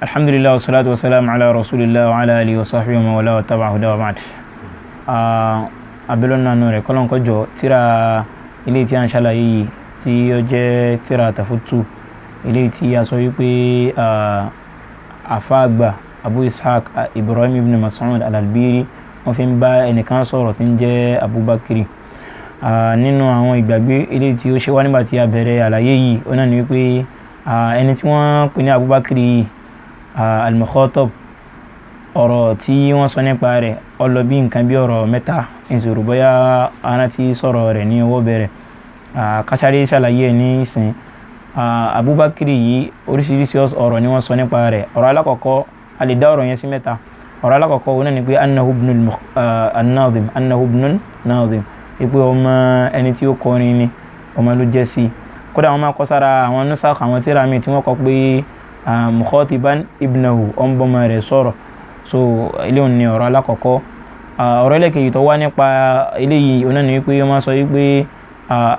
Alhamdulillah wa salatu wa salam ala rasulillah wa ala alihi wa sahbihi wa wala wa tabi'a huda wa ba'd. Abelon nanu rẹ̀ kọ́lọ́n kọjọ tíra ilé tí a ń ṣàlàyé yìí tí ó jẹ́ tíra tafutu ilé tí a sọ wípé àfáàgbà Abu Ishaq Ibrahim ibn Mas'ud al-Albiri wọ́n fi ń bá ẹnìkan sọ̀rọ̀ tí ń jẹ́ Abubakri. Nínú àwọn ìgbàgbé ilé tí ó ṣe wá nígbà tí a bẹ̀rẹ̀ àlàyé yìí ó náà ní wípé ẹni tí wọ́n pè ní Abubakri yìí al-Mukhatab ọ̀rọ̀ tí wọ́n sọ nípa rẹ̀ ó lọ bí nǹkan bí ọ̀rọ̀ mẹ́ta ìṣòro bóyá ara ti sọ̀rọ̀ rẹ̀ ní ọwọ́ bẹ̀rẹ̀ kásáré ṣàlàyé ẹ̀ ní ìsìn. Abubakri yìí oríṣiríṣi ọ̀rọ̀ ni wọ́n sọ nípa rẹ̀. Ọ̀rọ̀ alákọ̀ọ́kọ́ a lè dá ọ̀rọ̀ yẹn sí mẹ́ta. Ọ̀rọ̀ alákọ̀ọ́kọ́ wọn náà ni pé annahu ibnul Nazim pé ọmọ ẹni tí ó kọrin ni ọmọ ló jẹ́ sí. Kódà wọ́n máa kọ sára àwọn nusakh àwọn tírà mi tí wọ́n kọ pé mukhatiban ibnahu ọmọ rẹ̀ sọ̀rọ̀. So eléyìí ni ọ̀rọ̀ alákọ̀ọ́kọ́. Ọ̀rọ̀ ẹlẹ́kejì tó wá nípa eléyìí ọ̀nà ni wípé wọ́n máa sọ wípé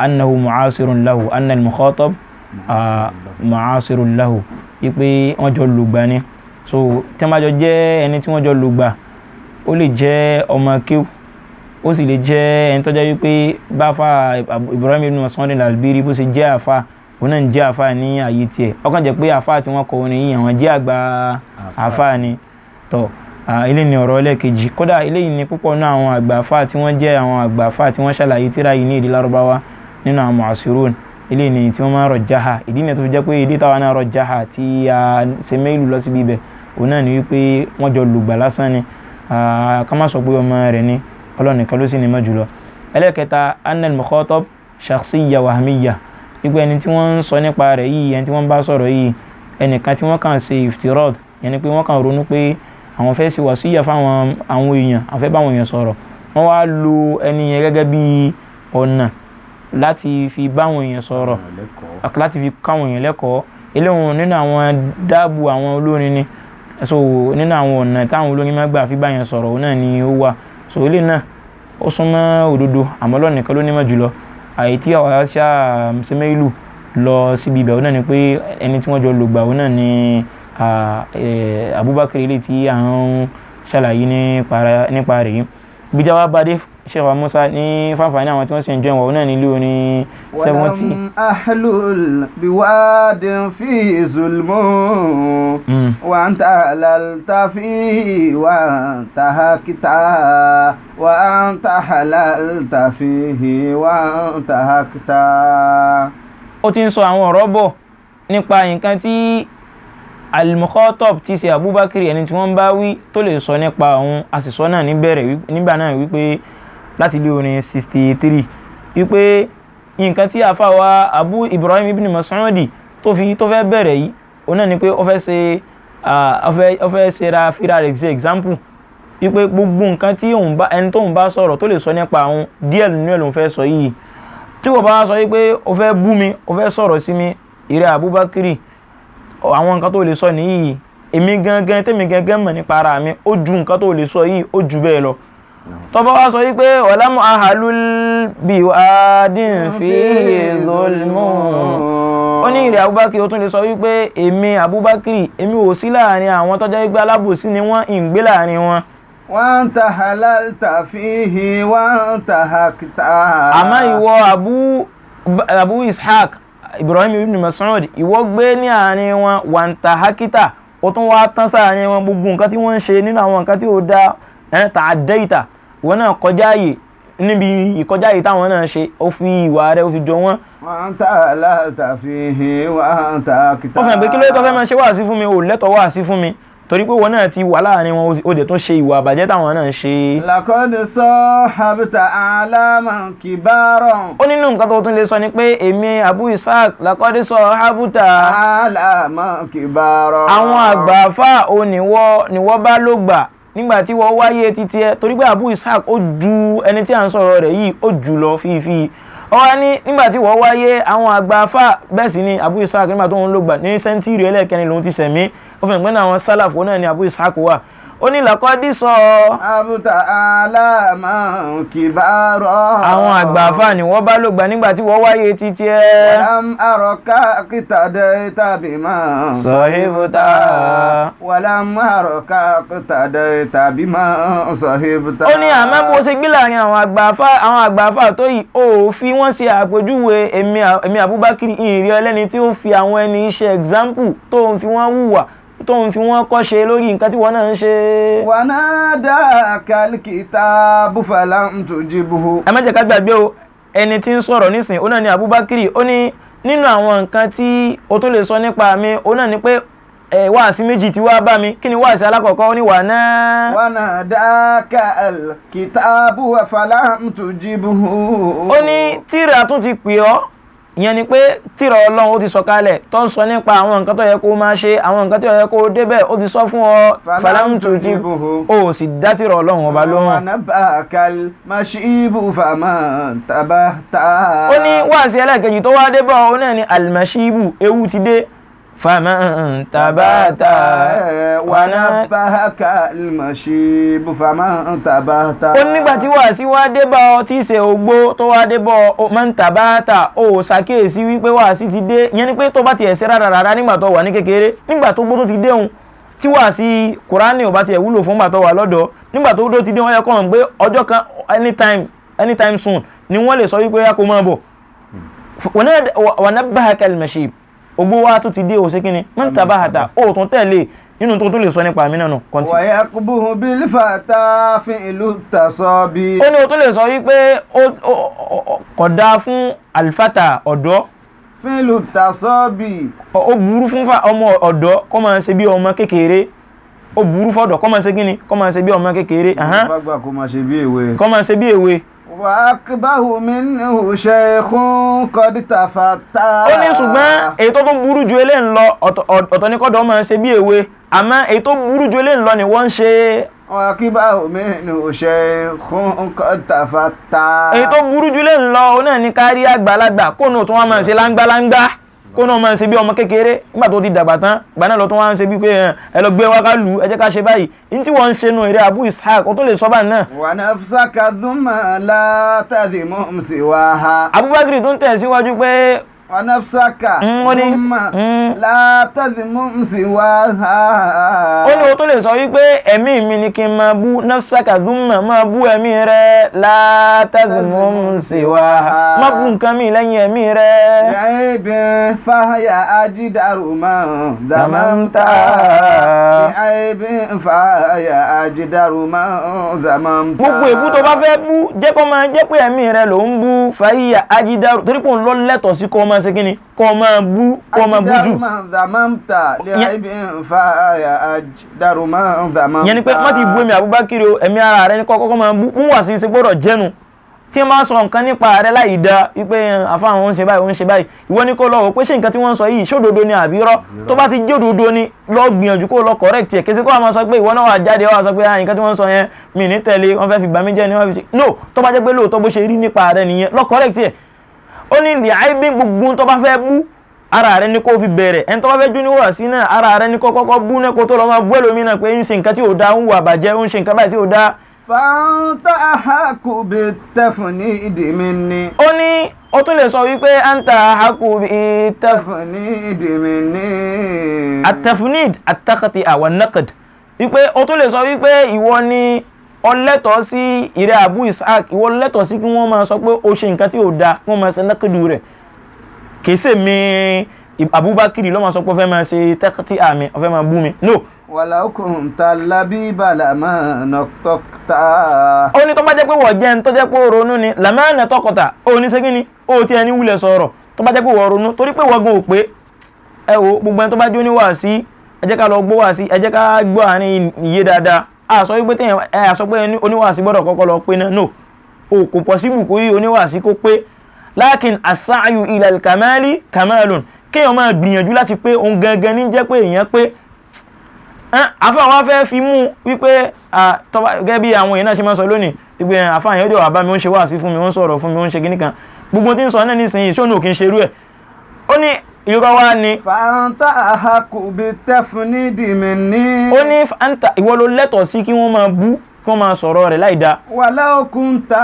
annahu mu'asirun lahu anna al-mukhatab mu'asirun lahu wípé wọ́n jọ lùgbà ni. So tí wọ́n bá jọ jẹ́ ẹni tí wọ́n jọ lùgbà ó lè jẹ́ ọmọ kéw ó sì lè jẹ́ ẹni tó jẹ́ wípé bá fa Ibrahim ibn Mas'ud al-Albiri bó ṣe jẹ́ àfa òun náà ń jẹ́ àfa ní ààyè tiẹ̀. Ó kàn jẹ́ pé àfa tí wọ́n kọ orin yìí àwọn jẹ́ àgbà àfa ni tọ́. Eléyìí ni ọ̀rọ̀ ẹlẹ́kejì. Kódà eléyìí ni púpọ̀ nínú àwọn àgbà àfáà tí wọ́n jẹ́ àwọn àgbà àfáà tí wọ́n ṣàlàyé tírà yìí ní èdè Lárúbáwá nínú àwọn mu'asirun. Eléyìí ni tí wọ́n máa ń rajjaha. Ìdí ni tó fi jẹ́ pé èdè táwa náà rajjaha tí a ṣe méèlù lọ síbi ibẹ̀ òun náà ni wípé wọ́n jọ lùgbà lásán ni. Ká má sọ pé ọmọ rẹ̀ ni Ọlọ́run nìkan ló sì ní mọ̀ jùlọ. Ẹlẹ́kẹta anna al-mukhatab shakhsiyya wahmiyya wípé ẹni tí wọ́n ń sọ nípa rẹ̀ yìí ẹni tí wọ́n bá sọ̀rọ̀ yìí ẹnìkan tí wọ́n kàn ṣe iftirad yẹn ni pé wọ́n kàn ronú pé àwọn fẹ́ ṣe wàsíyà fáwọn àwọn èèyàn àwọn fẹ́ bá àwọn èèyàn sọ̀rọ̀ wọ́n wá lo ẹni yẹn gẹ́gẹ́ bí ọ̀nà láti fi bá àwọn èèyàn sọ̀rọ̀ láti fi káwọn èèyàn lẹ́kọ̀ọ́. eléwọn nínú àwọn dáàbò àwọn olórin ni so nínú àwọn ọ̀nà táwọn olórin máa gbà fi bá yẹn sọ̀rọ̀ náà ni ó wà. So ilé náà ó súnmọ́ òdodo àmọ́ Ọlọ́run nìkan ló ní mọ̀ jùlọ. Àyètí àwọn aṣá ṣẹ́mẹ́ìlú lọ síbi ibẹ̀ náà ni pé ẹni tí wọ́n jọ lògbà náà ni Abubakar ilé tí à ń ṣàlàyé nípa rẹ̀ yìí. Bíjà wá bá dé Sheikh Musa ní fáfàní àwọn tí wọ́n sì ń jẹun wọ̀ náà nílé orin 70. walam ahlul biwadin fi zulmu wa anta halalta fihi wa anta hakita wa anta halalta fihi wa anta hakita. Ó ti ń sọ àwọn ọ̀rọ̀ bọ̀ nípa nǹkan tí al-Mukhatab tí ṣe Abubakar ẹni tí wọ́n bá wí tó lè sọ nípa òun àṣìṣọ́ náà nígbà náà wípé láti ilé orin 63 wípé nǹkan tí àfáwà Abu Ibrahim ibn Mas'ud tó fẹ́ bẹ̀rẹ̀ yìí òun náà ni pé ó fẹ́ ṣe ra fira rẹ̀ ṣe example wípé gbogbo nǹkan tí ẹni tó ń bá sọ̀rọ̀ tó lè sọ nípa òun díẹ̀ nínú ẹ̀ ló ń fẹ́ sọ yìí. tí wọ́n bá sọ wípé ó fẹ́ bú mi ó fẹ́ sọ̀rọ̀ sí mi ìrẹ́ Abubakar àwọn nǹkan tó lè sọ nìyí èmi gangan tèmi gangan mọ̀ nípa ara mi ó ju nǹkan tó lè sọ yìí ó ju bẹ́ẹ̀ lọ. tó bá wá sọ wípé walam ahlul biwadin fi zulmu ó ní ìrẹ́ Abubakar ó tún lè sọ wípé èmi Abubakar èmi ò sí láàrin àwọn tó jẹ́ wípé alábòsí ni wọ́n ń gbé láàrin wọn. wa anta halalta fihi wa anta hakta. àmọ́ ìwọ Abu Ishaq Ibrahim ibn Mas'ud ìwọ gbé ní àárín wọn wa anta hakita ó tún wá tán sáàrin wọn gbogbo nǹkan tí wọ́n ń ṣe nínú àwọn nǹkan tí ó dá ta'addaita ìwọ náà kọjá yìí níbi ìkọjá yìí táwọn náà ṣe ó fi ìwà rẹ̀ ó fi jọ wọ́n. wa anta halalta fihi wa anta hakta. ó fi hàn pé kí ló tó fẹ́ máa ṣe wáàsí fún mi ò lẹ́tọ̀ọ́ wáàsí fún mi torí pé wọn náà ti wà láàrin wọn ó dẹ̀ tún ṣe ìwà àbàjẹ́ táwọn náà ṣe. laqad sahabta a'laman kibaran. ó nínú nǹkan tó tún lè sọ ni pé èmi Abu Ishaq laqad sahabta a'laman kibaran. àwọn àgbà àfà ò níwọ́ bá ló gbà nígbà tí wọ́n wáyé títí ẹ torí pé Abu Ishaq ó ju ẹni tí à ń sọ̀rọ̀ rẹ̀ yìí ó jù lọ fífi. ó wá ní nígbà tí wọ́n wáyé àwọn àgbà àfà bẹ́ẹ̀ sì ni Abu Ishaq nígbà tó ń lò gbà ní sẹ́ńtírì ẹlẹ́kẹrin lòun ti sẹ̀mí ó fẹ́ gbẹ́nà àwọn sálàfù náà ni Abu Ishaq wà. ó ní làkọ́dí sọ abuta alaman kibaro. àwọn àgbààfà ni wọ́n bá lò gbà nígbà tí wọ́n wáyé títí ẹ. walam araka qitadaita bima sahibta. walam araka qitadaita bima sahibta. ó ní àmọ́ bó ṣe gbé láàrin àwọn àgbààfà tó yìí ó fi wọ́n ṣe àpèjúwe èmi Abubakar ìrìn ẹlẹ́ni tí ó fi àwọn ẹni ṣe example tó ń fi wọ́n hùwà tó ń fi wọ́n kọ́ṣe lórí nǹkan tí wọ́n náà ń ṣe. wanadaka alkitabu falam tujibuhu. ẹ má jẹ́ ká gbàgbé o ẹni tí ń sọ̀rọ̀ nísìn ó náà ní Abubakar ó ní nínú àwọn nǹkan tí o tó lè sọ nípa mi ó náà ní pé wáàsí méjì tí wá bá mi. kí ni wáàsí alákọ̀ọ́kọ́? ó ní wanadaka alkitabu falam tujibuhu. ó ní tírà tún ti pè ọ́, ìyẹn ni pé tírà Ọlọ́run ó ti sọ̀kalẹ̀ tó ń sọ nípa àwọn nǹkan tó yẹ kó máa ṣe, àwọn nǹkan tó yẹ kó débẹ̀ ó ti sọ fún ọ. falam tujibuhu. ó sì dá tírà Ọlọ́run ọba lóhùn. wanabakal mashibu faman tabata. ó ní wáàsí ẹlẹ́ẹ̀kejì tó wá débọ̀ ó náà ní almashibu, ewu ti dé. faman tabata. wanabaka almashibu faman tabata. ó nígbà tí wàásí wá débọ̀ tí í ṣe ògbó tó wá débọ̀ man tabata ó ṣàkíyèsí wípé wàásí ti dé. ìyẹn ni pé tó bá ti ẹ̀ṣẹ̀ rárá nígbà tó wà ní kékeré, nígbà tó gbó tó ti déhùn tí wàásí Kùránì ò bá ti ẹ̀ wúlò fún gbà tó wà lọ́dọ̀, nígbà tó gbó ti dé wọ́n yẹ kọ́ hàn pé ọjọ́ kan anytime soon ni wọ́n lè sọ wípé yá kó máa bọ̀. wanabahaka almashib, ògbó wa tó ti dé ó ṣe kíni man tabata ó tún tẹ̀lé nínú tó tún lè sọ nípa mi náà nù. wàyàkùbù bílfàtà fi ìlú tàṣọ́bí. ó ní o tó lè sọ wípé kò dáa fún alifata ọ̀dọ́. fi ìlú tàṣọ́bí. ó burú fún ọmọ ọ̀dọ́ kó máa ṣe bí ọmọ kékeré. ó burú fọ́dọ̀ kó máa ṣe kíni kó máa ṣe bí ọmọ kékeré. bàgbà kó máa ṣe bí èwe. kó máa ṣe bí èwe. wàákìbáhù minhu shaykhun qad tafatta. ó ní ṣùgbọ́n èyí tó burú ju eléyìí ń lọ ọ̀tọ̀ ní kọ́dọ̀ máa ṣe bí èwe, àmọ́ èyí tó burú ju eléyìí ń lọ ni wọ́n ń ṣe. wàákìbáhù minhu shaykhun qad tafatta. èyí tó burú ju eléyìí ń lọ ó náà ní kárí àgbàlagbà kó náà tún wá máa ṣe láńgbáláńgbá, kó náà máa ṣe bí ọmọ kékeré nígbà tó ti dàgbà tán ìgbà náà lọ tún wá ń ṣe bí pé ẹ lọ gbé wá ká lù ú, ẹ jẹ́ ká ṣe báyìí. ní tí wọ́n ń ṣe nù èrè Abu Ishaq ó tó lè sọ báyìí náà. wa nafsaka thumma la tadhimum siwaha. Abubakar tó ń tẹ̀síwájú pé wa nafsaka thumma la tadhimum siwaha. ó ní o tó lè sọ wípé ẹ̀mí mi ni kí n máa bú nafsaka thumma máa bú ẹ̀mí rẹ la tadhimum siwaha, má bú nǹkan mi lẹ́yìn ẹ̀mí rẹ. bi'aybin fahya ajdaru man dhamamta. bi'aybin fahya ajdaru man dhamamta. gbogbo èbú tó bá fẹ́ bú jẹ́ kó máa jẹ́ pé ẹ̀mí rẹ ló ń bú fahya ajdaru, torí pé òun lọ lẹ́tọ̀ọ́ sí kó máa ṣe kíni kó máa bú jù. yẹn ni pé má ti bú èmi Abubakar o, ẹ̀mí ara rẹ ní kọ́kọ́ máa bú wà sí ṣe gbọ́dọ̀ jẹ́nu. tí wọ́n bá sọ nǹkan nípa rẹ láì dá wípé àfa àwọn ń ṣe báyìí ó ń ṣe báyìí, ìwọ ní kó lọ wò pé ṣé nǹkan tí wọ́n ń sọ yìí ṣòdodo ni àbí irọ́. tó bá ti jẹ́ òdodo ni lọ gbìyànjú kó lọ correct ẹ̀, kèsì kó wà máa sọ pé ìwọ náà wà jáde wà sọ pé nǹkan tí wọ́n ń sọ yẹn mi ní tẹ̀lé wọ́n fẹ́ fi gbà mí jẹ́ ni wọ́n fi ṣe. no, tó bá jẹ́ pé lóòótọ́ bó ṣe rí nípa rẹ nìyẹn lọ correct ẹ̀. ó ní ilé àìbí gbogbo tó bá fẹ́ bú ara rẹ ní kó fi bẹ̀rẹ̀, ẹni tó bá fẹ́ dún wá sí náà ara rẹ ní kó kọ́kọ́ bú náà kó tó lọ máa bú ẹlòmíràn pé ń ṣe nǹkan tí ò dáa, ń wà bàjẹ́, ń ṣe nǹkan báyìí tí ò dáa. fanta ahaku bitafnid minni. ó ní ó tún lè sọ wípé anta ahaku bitafnid minni. at-tafnid at-taqti àwọn naqd, wípé ó tún lè sọ wípé ìwọ ni ọlẹ́tọ̀ọ́ sí ìrẹ́ Abu Ishaq, ìwọ lẹ́tọ̀ọ́ sí kí wọ́n máa sọ pé ó ṣe nǹkan tí ò dáa, wọ́n máa ṣe nákàdù rẹ̀. kìí ṣe mi Abubakar ló máa sọ pé ó fẹ́ máa ṣe taqti àmì, ó fẹ́ máa bú mi. no. walau kunta labiba lama nataqta. ó ní tó bá jẹ́ pé wọ́n jẹ́ ń tó jẹ́ pé ó ronú ni lama nataqta ó ní ṣe kí ni ó ti ẹni wúlẹ̀ sọ̀rọ̀ tó bá jẹ́ pé wọ́n ronú, torí pé wọ́n gan ò pé ẹ wo gbogbo ẹni tó bá jó ní wàásí ẹ jẹ́ ká lọ gbọ́ wàásí, ẹ jẹ́ ká gbọ́ àárín iye dáadáa. a sọ wípé téèyàn a sọ pé oníwàásí gbọ́dọ̀ kọ́kọ́ lọ pé náà, no, o kò possible kó yí oníwàásí kó pé. lakin as-sa'yu ila al-kamali kamalun, kéèyàn máa gbìyànjú láti pé òun gangan ní jẹ́ pé èèyàn pé. àfáà wọn fẹ́ fi mú wípé gẹ́gẹ́ bí àwọn èèyàn náà ṣe máa sọ lónìí wípé àfáà yẹn ó dẹ̀ wà bá mi, ó ń ṣe wàásí fún mi, ó ń sọ̀rọ̀ fún mi, ó ń ṣe kíní kan, gbogbo tí ń sọ náà nísìnyí ṣó ní òkè ń ṣerú ẹ̀. ó ní irọ́ wá ni. fàǹtà àhàkùbí tẹ́fúnídì mi ní. ó ní fàǹtà ìwọ ló lẹ́tọ̀ọ́ sí kí wọ́n máa bú kí wọ́n máa sọ̀rọ̀ rẹ̀ láì dáa. wàlá òkúńtà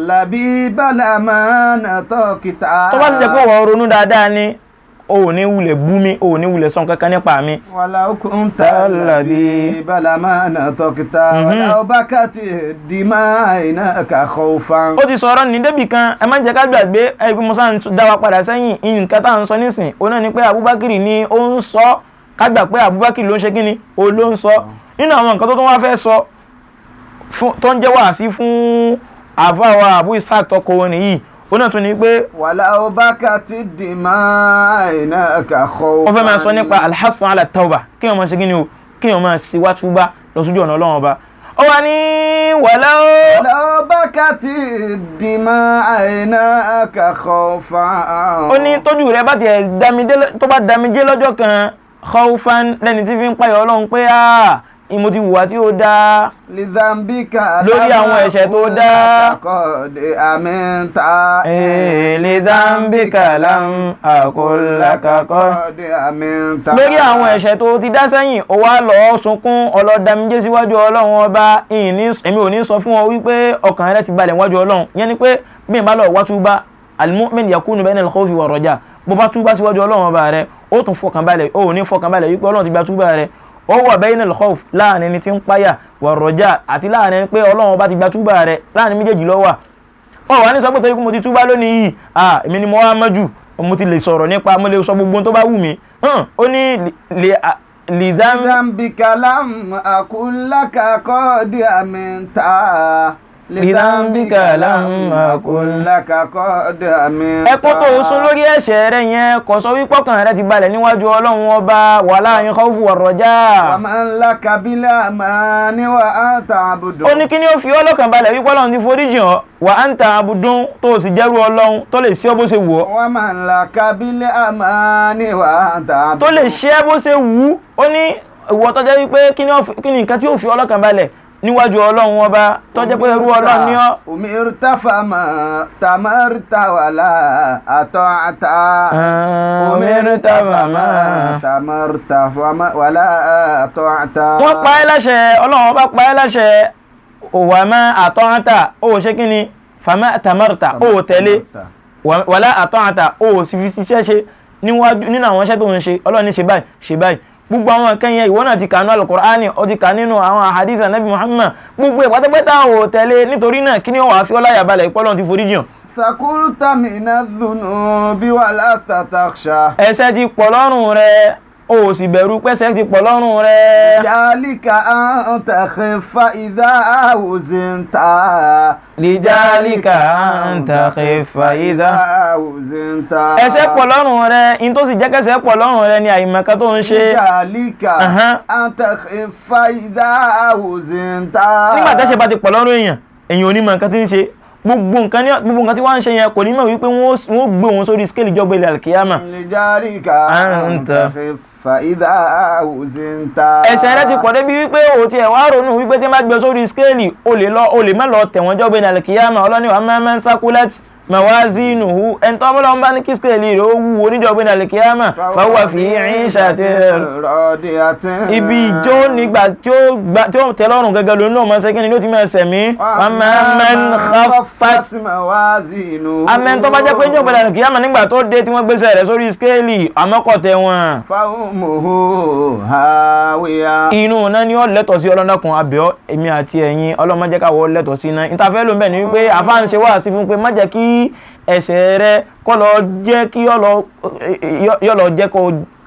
làbí bàlámánà tọ́kítà. tó bá sì jẹ́ pé wọ́n ronú dáadáa ni o ò ní wulẹ̀ bú mi o ò ní wulẹ̀ sọ kankan nípa mi. wàlá òkúńtà làbí bàlámánà tọ́kítà. wàlá òbákàtì dìmá iná kàkọ́ fan. ó ti sọ̀rọ̀ ní débì kan ẹ má jẹ́ ká gbàgbé ẹgbẹ́ musa ń dá wa padà sẹ́yìn nǹkan tá à ń sọ nísìn òun náà ni pé Abubakar ni ó ń sọ ká gbà pé Abubakar ló ń ṣe kíni o ló ń sọ nínú àwọn nǹkan tó tún wá fẹ́ sọ tó ń jẹ́ wàásí fún àfáwà Abu Ishaq tọkọ wọn nìyí ó náà tún ní pé wàlá òbákàtì dìmá iná kàkọ́ fan. ó fẹ́ máa sọ nípa alhassan ala tauba kí wọ́n máa ṣe kíni o kí wọ́n máa ṣe wátúbá lọ sójú ọ̀nà Ọlọ́run ọba. ó wà ní wàlá òbákàtì dìmá iná kàkọ́ fan. ó ní tójú rẹ̀ bá tiẹ̀ tó bá damijé lọ́jọ́ kan khawfan lẹ́ni tí fi ń payọ̀ Ọlọ́run pé mo ti hùwà tí ó dáa lórí àwọn ẹ̀ṣẹ̀ tó dáa. lidhanbika lam aqul laka qad aminta. lórí àwọn ẹ̀ṣẹ̀ tó ti dá sẹ́yìn ó wá lọ sunkún ọlọ́dàmíjẹ́ síwájú Ọlọ́run ọba èmi ò ní sọ fún ọ wípé ọkàn rẹ ti balẹ̀ wájú Ọlọ́run yẹn ni pé bí n bá lọ wá túbá al-mu'min yakunu bayna al-khawfi war-raja bó bá túbá síwájú Ọlọ́run ọba rẹ ó tún fọkànbalẹ̀ ó ní fọkànbalẹ̀ wípé Ọlọ́run ti gba túbá rẹ ó wà bayna al-khawf láàrin ẹni tí ń páyà war-raja àti láàrin pé Ọlọ́run bá ti gba túbá rẹ láàrin méjèèjì ló wà. ó wà ní sọ pé torí pé mo ti túbá lónìí yìí èmi ni mo wá mọ́jú mo ti lè sọ̀rọ̀ nípa mo lè sọ gbogbo tó bá wù mí. ó ní lidhanbika lam aqul laka qad aminta. lidhanbika lam aqul laka qad aminta. ẹkún tó sún lórí ẹ̀ṣẹ̀ rẹ yẹn kò sọ wípé ọkàn rẹ ti balẹ̀ níwájú Ọlọ́run ọba wà láàrin khawfu war-raja. wa man laka bil amani wa anta abudun. ó ní kí ni ó fi ọlọ́kàn balẹ̀ wípé Ọlọ́run ti foríjì ọ́ wa anta abudun tó sì jẹ́rú Ọlọ́run tó lè ṣe ọ́ bó ṣe wù ọ́. wa man laka bil amani wa anta abudun. tó lè ṣe ẹ́ bó ṣe wù ú. ó ní ìwọ tó jẹ́ wípé kí ni nǹkan tí ó fi ọlọ́kàn balẹ̀ níwájú Ọlọ́run ọba tó jẹ́ pé irú Ọlọ́run ni ọ́. umirta fama tamarta wala ata'ata. umirta fama tamarta wala ata'ata. wọ́n pa ẹ́ láṣẹ Ọlọ́run ọba pa ẹ́ láṣẹ wàmá ata'ata ó ṣe kí ni fama tamarta ó tẹ̀lé wala ata'ata ó sì fi ṣiṣẹ́ ṣe nínú àwọn iṣẹ́ tó ń ṣe Ọlọ́run ní ṣe báyìí ṣe báyìí. gbogbo àwọn nǹkan yẹn ìwọ náà ti kà nínú Al-Qur'ani ó ti kà nínú àwọn ahadith Nabi Muhammad gbogbo ẹ̀ pátápátá ò tẹ̀lé nítorí náà kí ni ó wàá fi ọláyà balẹ̀ ìpọ́lọ́n ti forí jìn. sakulta minadh-dhunubi wa lasta takhsha. ẹ̀ṣẹ̀ ti pọ̀ lọ́rùn rẹ̀ o sì bẹ̀rù pẹ́ṣẹ̀ ti pọ̀ lọ́rùn rẹ̀. lijalika an takhifa idha uzinta. lijalika an takhifa idha uzinta. ẹ̀ṣẹ̀ pọ̀ lọ́rùn rẹ̀ in tó sì jẹ́ kẹ́ṣẹ̀ pọ̀ lọ́rùn rẹ̀ ni àìmọ̀kan tó ń ṣe. lijalika an takhifa idha uzinta. nígbà tẹ́ṣẹ̀ bá ti pọ̀ lọ́rùn èèyàn ò ní mọ̀ nǹkan tí ń ṣe gbogbo nǹkan tí wọ́n ń ṣe yẹn kò ní mọ̀ wípé wọ́n gbé wọn sórí scale ìjọba ilẹ̀ alkiyama. lijalika an takhifa idha uzinta. ẹ̀ṣẹ̀ rẹ ti pọ̀ débi wípé o ti ẹ̀ wá ronú wípé tí wọ́n bá gbé sórí scale o lè má lọ tẹ̀wọ̀n jọba ilẹ̀ alkiyama. Ọlọ́ni wa man thaqulat mawazinuhu ẹni tó ọmọlọ́wọ́n bá ní kí scale rẹ̀ ó wúwo níjọba ilẹ̀ alkiyama fahuwa fi 'ishatin radiyatin. ibi ìjó nígbà tí ó tẹ́ lọ́rùn gẹ́gẹ́ lónìí náà máa ṣe kí ni ló ti máa sẹ̀mí. wa man khaffat mawazinuhu. amẹ́ni tó bá jẹ́ pé níjọba ilẹ̀ alkiyama nígbà tó dé tí wọ́n gbéṣẹ́ rẹ̀ sórí scale àmọ́kọ̀tẹ̀ wọn. faumuhu hawiya. inú náà ni ó lẹ́tọ̀ọ́ sí ọlọ́dàkùn abẹ́ọ́ èmi àti ẹ̀yin Ọlọ́run má jẹ́ káwọ́ lẹ́tọ̀ọ́ sí iná. ìtafẹ́ ló ń bẹ̀ ni wípé àfáàǹṣe wà sí fún pé má jẹ́ kí ẹ̀ṣẹ̀ rẹ kó lọ jẹ́ kí yọ lọ jẹ́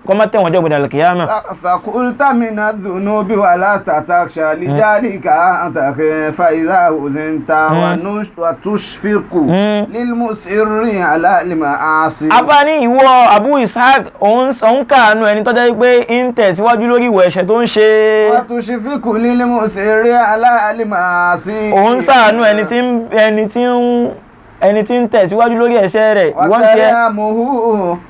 kó má tẹ̀wọ̀n jẹ́ ògbèdà kìyàmà. fakulta minadh-dhunubi wa lasta takhsha lijalika an takhifa idha uzinta wa tushfiqu lilmusirri ala al-ma'asi. apá ní ìwọ Abu Ishaq òun kàánú ẹni tó jẹ́ pé ń tẹ̀síwájú lórí ìwọ̀ ẹ̀ṣẹ̀ tó ń ṣe. wa tushfiqu lilmusirri ala al-ma'asi. òun ṣàánú ẹni tí ń ẹni tí ń tẹ̀síwájú lórí ẹ̀ṣẹ̀ rẹ̀ ìwọ́n ti ẹ́ وترحمه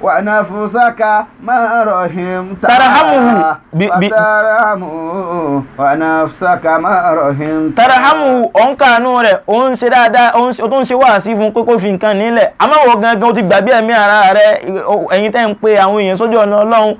ونفسك ما رحمت ترحمه وترحمه ونفسك ما رحمت tarahamu ọ̀nkànú rẹ̀ ó ń ṣe dáadáa ó tún ṣe wá sí fún kókó fi nǹkan nílẹ̀ àmọ́ gangan ó ti gbàgbé ẹ̀mí ara rẹ̀ ẹ̀yin tẹ́ ń pe àwọn èèyàn sójú ọ̀nà Ọlọ́run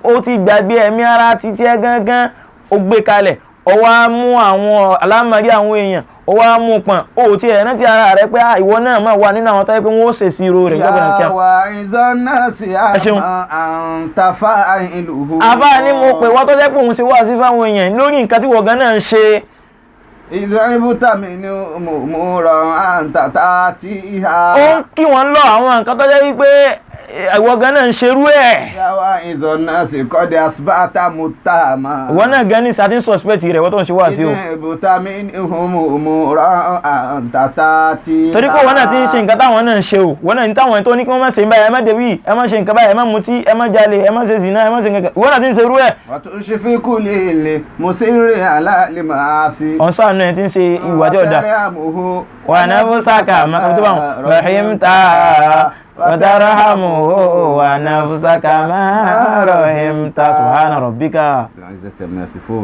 ó ti gbàgbé ẹ̀mí ara títí ẹ gangan ó gbé kalẹ̀ ó wá mú àwọn alámọ̀rí àwọn èèyàn ó wá mú pọ̀n ó ti ẹ̀ rántí ara rẹ̀ pé ìwọ náà máa wà nínú àwọn tó yẹ pé wọ́n ó ṣèṣì ro rẹ̀ lọ́gbọ̀n kíá. وعظ الناس عما أنت فاعله. àbá ni mo pè wọ́n tó jẹ́ pé òun ṣe wá sí fáwọn èèyàn lórí nǹkan tí wọ́n gan náà ń ṣe. إذا عبت منهم أمورا أنت تأتيها. ó ń kí wọ́n lọ àwọn nǹkan tó jẹ́ wípé ìwọ gan náà ń ṣerú ẹ̀. وعظ الناس قد أصبحت متهما. ìwọ náà gan ní satin suspect rẹ̀ wọ́n tó ń ṣe wá sí o. إذا عبت منهم أمورا أنت تأتيها. torí pé wọ́n náà ti ń ṣe nǹkan táwọn náà ń ṣe o wọ́n náà ní táwọn tó ní kí wọ́n má ṣe báyìí ẹ má débí ẹ má ṣe nǹkan báyìí ẹ má mutí ẹ má jalè ẹ má ṣe zina ẹ má ṣe nǹkan ìwọ náà ti ń ṣerú ẹ̀. وتشفق للمصر على المعاصي. ọ̀sán náà ti ń ṣe ìwà tí ọ̀dà. wà náà fún sáàkà máa tó bá wọn rahimta وترحمه ونفسك ما رحمت سبحان ربك.